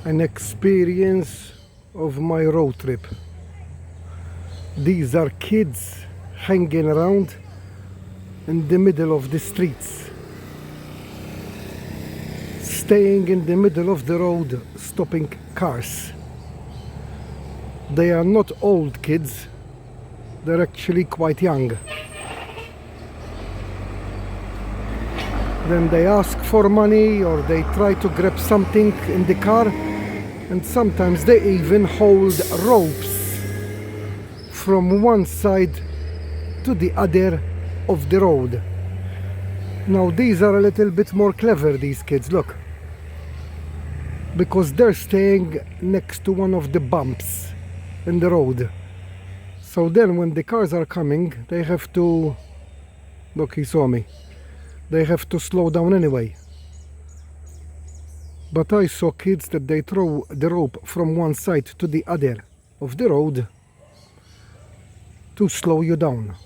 an experience of my road trip. These are kids hanging around in the middle of the streets, staying in the middle of the road, stopping cars. They are not old kids, they're actually quite young. Then they ask for money or they try to grab something in the car, and sometimes they even hold ropes from one side to the other of the road. Now these are a little bit more clever, these kids, look, because they're staying next to one of the bumps in the road. So then when the cars are coming, they have to, look, he saw me, they have to slow down anyway. But I saw kids that they throw the rope from one side to the other of the road to slow you down.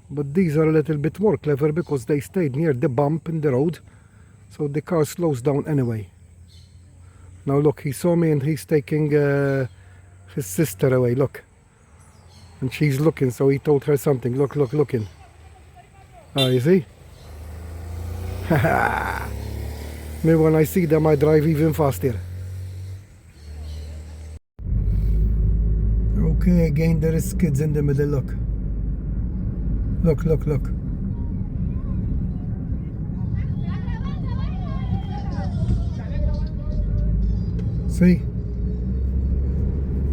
But these are a little bit more clever because they stayed near the bump in the road, so the car slows down anyway. Now look, he saw me and he's taking his sister away, look. And she's looking, so he told her something. Look, looking. Ah, you see? Maybe when I see them, I drive even faster. Okay, again there is kids in the middle, look. Look. See?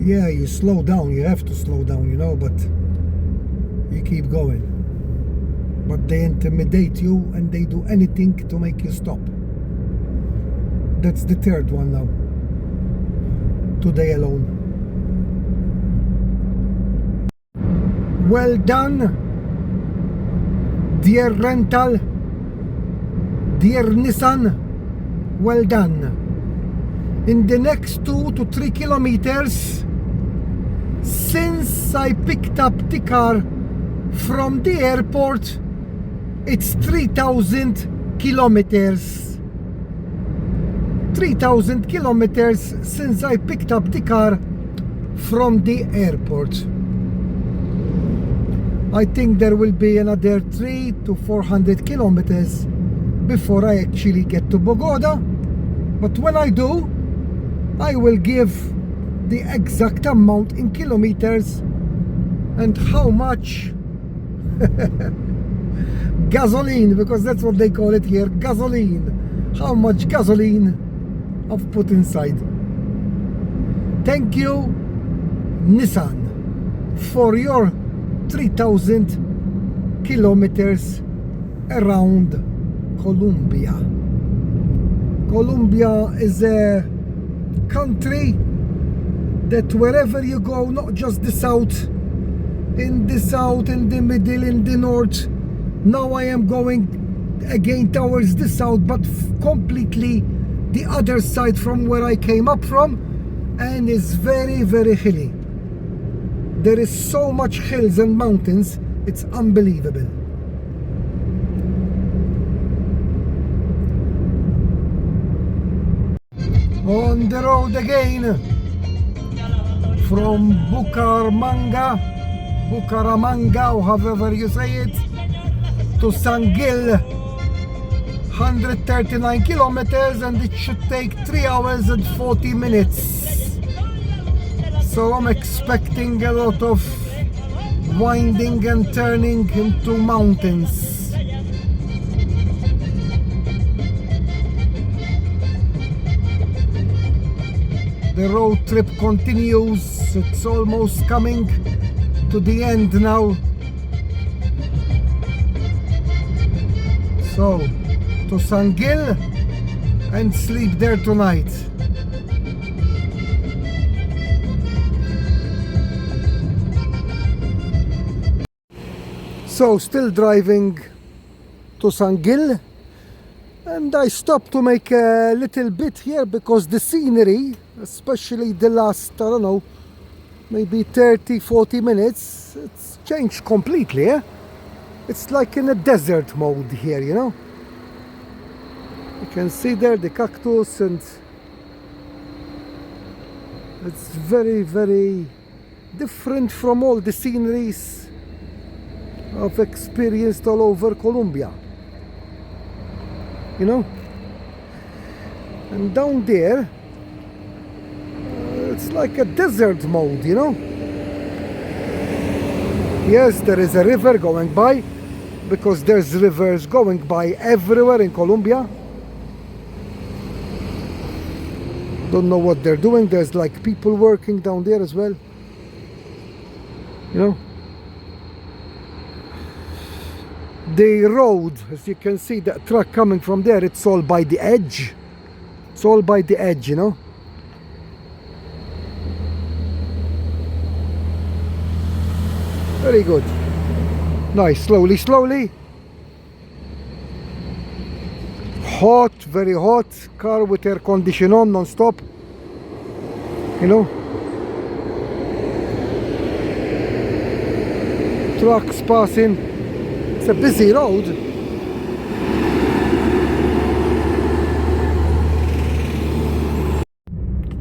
Yeah, you slow down, you have to slow down, you know, but you keep going. But they intimidate you and they do anything to make you stop. That's the third one now. Today alone. Well done, dear rental, dear Nissan, well done. In the next 2 to 3 kilometers, since I picked up the car from the airport, it's 3,000 kilometers. 3,000 kilometers since I picked up the car from the airport. I think there will be another 300 to 400 kilometers before I actually get to Bogota. But when I do, I will give the exact amount in kilometers and how much gasoline, because that's what they call it here, gasoline. How much gasoline I've put inside. Thank you, Nissan, for your 3,000 kilometers around Colombia. Colombia is a country that wherever you go, not just the south, in the middle, in the north, now I am going again towards the south, but completely the other side from where I came up from, and it's very, very hilly. There is so much hills and mountains, it's unbelievable. On the road again from Bucaramanga, or however you say it, to San Gil, 139 kilometers, and it should take 3 hours and 40 minutes. So I'm expecting a lot of winding and turning into mountains. The road trip continues. It's almost coming to the end now. So, to San Gil and sleep there tonight. So, still driving to San Gil, and I stopped to make a little bit here because the scenery, especially the last, I don't know, maybe 30-40 minutes, it's changed completely. It's like in a desert mode here, you know. You can see there the cactus and It's very, very different from all the sceneries I've experienced all over Colombia. You know? And down there, it's like a desert mode, you know? Yes, there is a river going by, because there's rivers going by everywhere in Colombia. Don't know what they're doing. There's like people working down there as well. You know? The road, as you can see, that truck coming from there, it's all by the edge. It's all by the edge, you know? Very good. Nice, slowly, slowly. Hot, very hot. Car with air condition on non-stop. You know? Trucks passing. It's a busy road.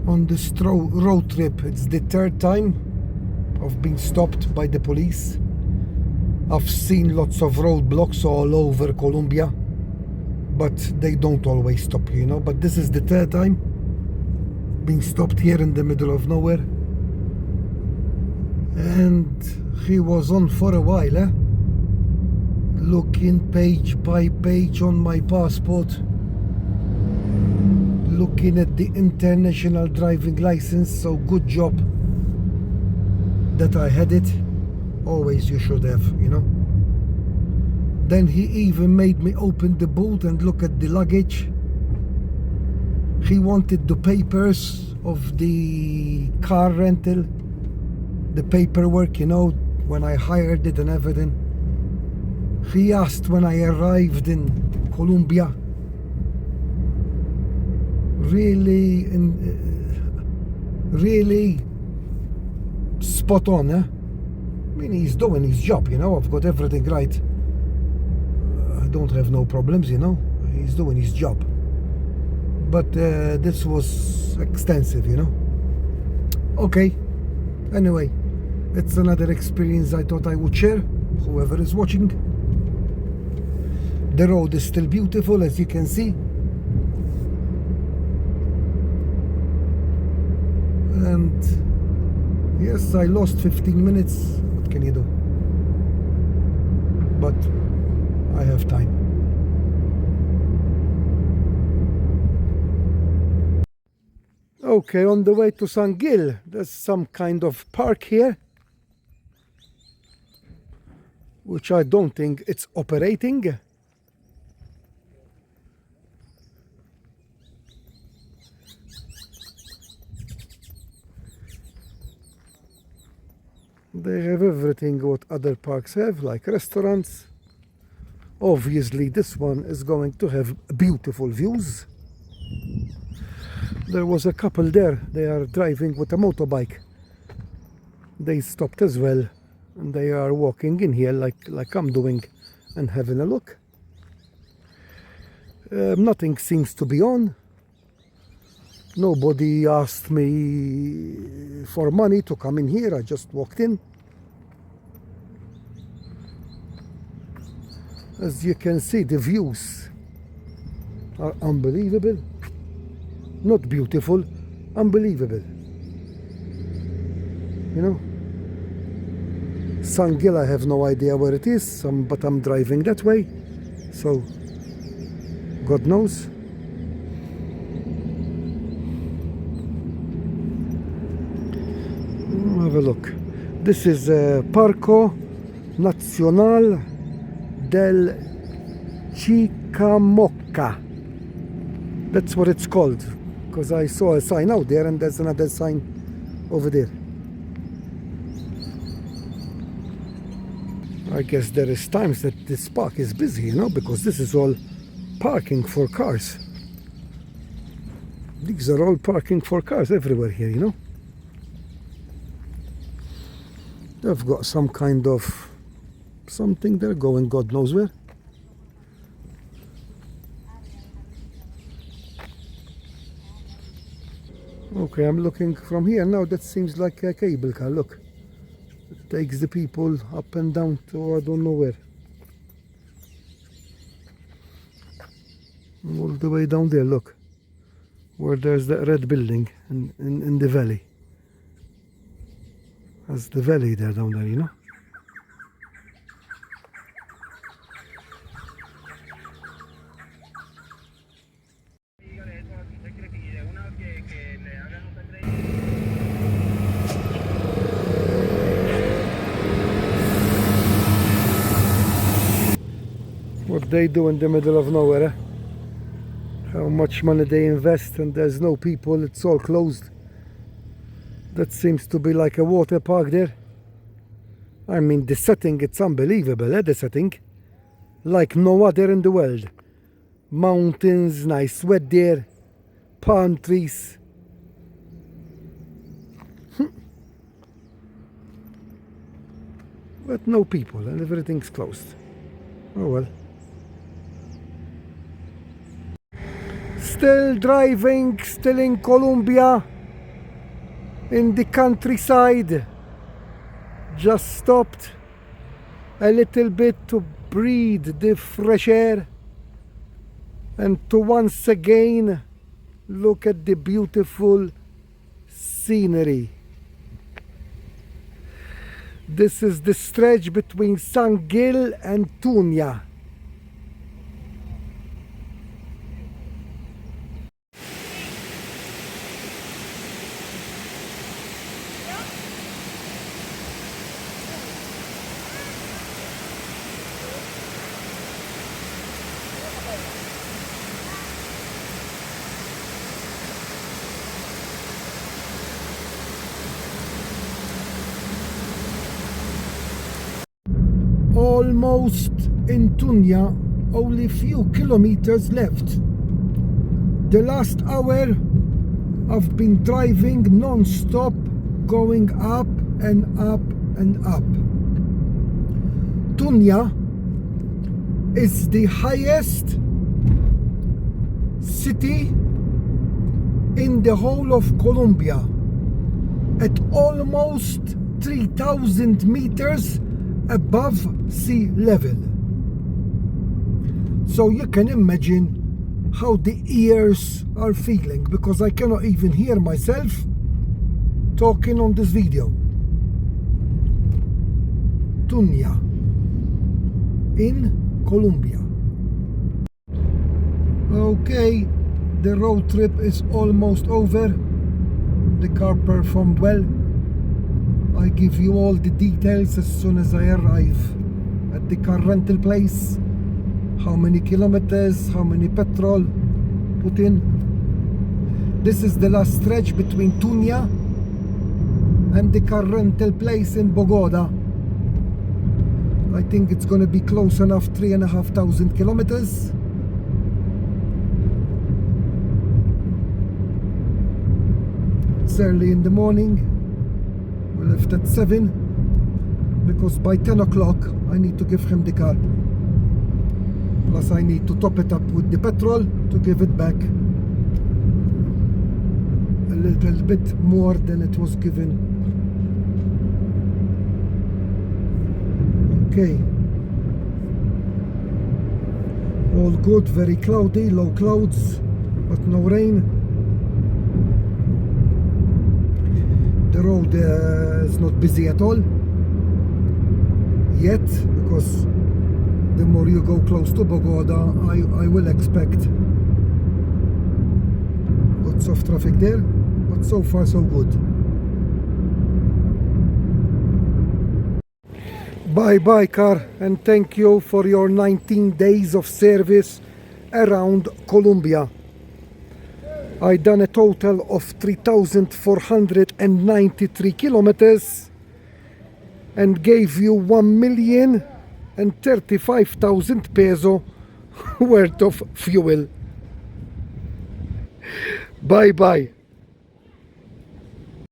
On this road trip, it's the third time of being stopped by the police. I've seen lots of roadblocks all over Colombia, but they don't always stop you, you know. But this is the third time being stopped here in the middle of nowhere. And he was on for a while, eh? Looking page by page on my passport, looking at the international driving license. So good job that I had it. Always you should have, you know. Then he even made me open the boot and look at the luggage. He wanted the papers of the car rental, the paperwork, you know, when I hired it and everything. He asked when I arrived in Colombia. Really, really spot on, eh? I mean, he's doing his job, you know. I've got everything right. I don't have no problems, you know. He's doing his job. But this was extensive, you know. Okay. Anyway, it's another experience I thought I would share. Whoever is watching. The road is still beautiful, as you can see. And yes, I lost 15 minutes. What can you do? But I have time. Okay, on the way to San Gil, there's some kind of park here, which I don't think it's operating. They have everything what other parks have, like restaurants. Obviously, this one is going to have beautiful views. There was a couple there. They are driving with a motorbike. They stopped as well, and they are walking in here like I'm doing and having a look. Nothing seems to be on. Nobody asked me for money to come in here. I just walked in. As you can see, the views are unbelievable. Not beautiful, unbelievable. You know? San Gil, I have no idea where it is, but I'm driving that way. So, God knows. Have a look. This is Parco Nacional del Chicamocca. That's what it's called, because I saw a sign out there and there's another sign over there. I guess there is times that this park is busy, you know, because this is all parking for cars. These are all parking for cars everywhere here, you know. They've got some kind of something there going God knows where. Okay, I'm looking from here now. That seems like a cable car. Look, it takes the people up and down to I don't know where. All the way down there, look, where there's that red building in the valley. That's the valley there down there, you know. What they do in the middle of nowhere, eh? How much money they invest, and there's no people, it's all closed. That seems to be like a water park there. I mean, the setting, it's unbelievable, the setting. Like no other in the world. Mountains, nice weather, palm trees. But no people, and everything's closed. Oh well. Still driving, still in Colombia, in the countryside. Just stopped a little bit to breathe the fresh air and to once again look at the beautiful scenery. This is the stretch between San Gil and Tunia. Almost in Tunia, only few kilometers left. The last hour I've been driving non-stop, going up and up and up. Tunia is the highest city in the whole of Colombia at almost 3,000 meters above sea level. So you can imagine how the ears are feeling, because I cannot even hear myself talking on this video. Tunia in Colombia. Okay, the road trip is almost over. The car performed well. I give you all the details as soon as I arrive at the car rental place. How many kilometers, how many petrol put in. This is the last stretch between Tunia and the car rental place in Bogota. I think it's gonna be close enough, 3,500 kilometers. It's early in the morning. We left at 7 because by 10 o'clock I need to give him the car. Plus I need to top it up with the petrol to give it back a little bit more than it was given. Okay. All good, very cloudy, low clouds, but no rain. The road is not busy at all yet, because the more you go close to Bogota, I will expect lots of traffic there, but so far so good. Bye bye car, and thank you for your 19 days of service around Colombia. I done a total of 3,493 kilometers and gave you 1,035,000 peso worth of fuel. Bye bye.